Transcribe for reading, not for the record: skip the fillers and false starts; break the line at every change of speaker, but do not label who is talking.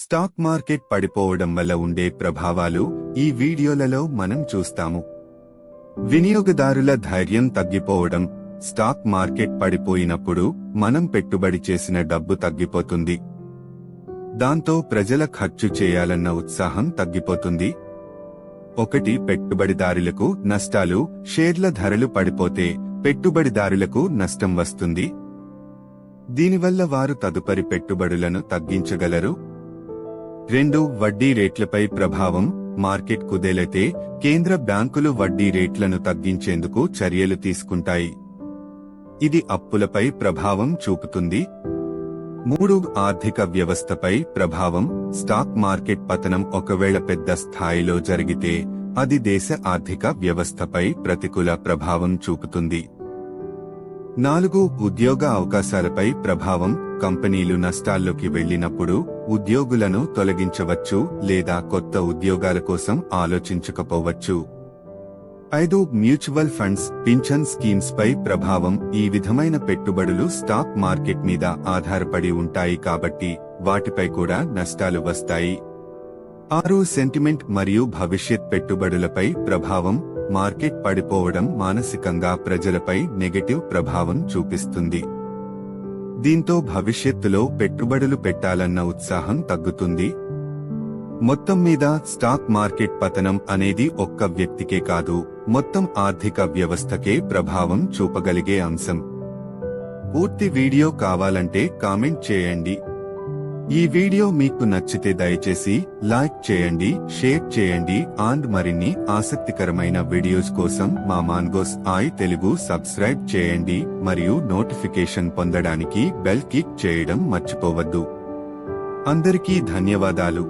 Stock market పడిపోవడం వల్ల ఉండే ప్రభావాలు ఈ వీడియోలలో మనం చూస్తాము. వినియోగదారుల ధైర్యం తగ్గిపోవడం. స్టాక్ మార్కెట్ పడిపోయినప్పుడు మనం పెట్టుబడి చేసిన డబ్బు తగ్గిపోతుంది. దాంతో ప్రజల ఖర్చు చేయాలన్న ఉత్సాహం తగ్గిపోతుంది. ఒకటి, పెట్టుబడిదారులకు నష్టాలు. షేర్ల ధరలు పడిపోతే పెట్టుబడిదారులకు నష్టం వస్తుంది. దీనివల్ల వారు తదుపరి పెట్టుబడులను తగ్గించగలరు. 2, వడ్డీ రేట్లపై ప్రభావం. మార్కెట్ కుదేలైతే కేంద్ర బ్యాంకులు వడ్డీ రేట్లను తగ్గించేందుకు చర్యలు తీసుకుంటాయి. ఇది అప్పులపై ప్రభావం చూపుతుంది. 3, ఆర్థిక వ్యవస్థపై ప్రభావం. స్టాక్ మార్కెట్ పతనం ఒకవేళ పెద్ద స్థాయిలో జరిగితే అది దేశ ఆర్థిక వ్యవస్థపై ప్రతికూల ప్రభావం చూపుతుంది. 4, ఉద్యోగ అవకాశాలపై ప్రభావం. కంపెనీలు నష్టాల్లోకి వెళ్లినప్పుడు ఉద్యోగులను తొలగించవచ్చు లేదా కొత్త ఉద్యోగాల కోసం ఆలోచించకపోవచ్చు. 5, మ్యూచువల్ ఫండ్స్, పింఛన్ స్కీమ్స్ పై ప్రభావం. ఈ విధమైన పెట్టుబడులు స్టాక్ మార్కెట్ మీద ఆధారపడి ఉంటాయి కాబట్టి వాటిపై కూడా నష్టాలు వస్తాయి. 6, సెంటిమెంట్ మరియు భవిష్యత్ పెట్టుబడులపై ప్రభావం. మార్కెట్ పడిపోవడం మానసికంగా ప్రజలపై నెగటివ్ ప్రభావం చూపిస్తుంది. దీంతో భవిష్యత్తులో పెట్టుబడులు పెట్టాలన్న ఉత్సాహం తగ్గుతుంది. మొత్తం మీద స్టాక్ మార్కెట్ పతనం అనేది ఒక్క వ్యక్తికే కాదు, మొత్తం ఆర్థిక వ్యవస్థకే ప్రభావం చూపగలిగే అంశం. పూర్తి వీడియో కావాలంటే కామెంట్ చేయండి. ఈ వీడియో మీకు నచ్చితే దయచేసి లైక్ చేయండి, షేర్ చేయండి అండ్ మరిన్ని ఆసక్తికరమైన వీడియోస్ కోసం మా మాన్గోస్ ఐ తెలుగు సబ్స్క్రైబ్ చేయండి మరియు నోటిఫికేషన్ పొందడానికి బెల్ క్లిక్ చేయడం మర్చిపోవద్దు. అందరికీ ధన్యవాదాలు.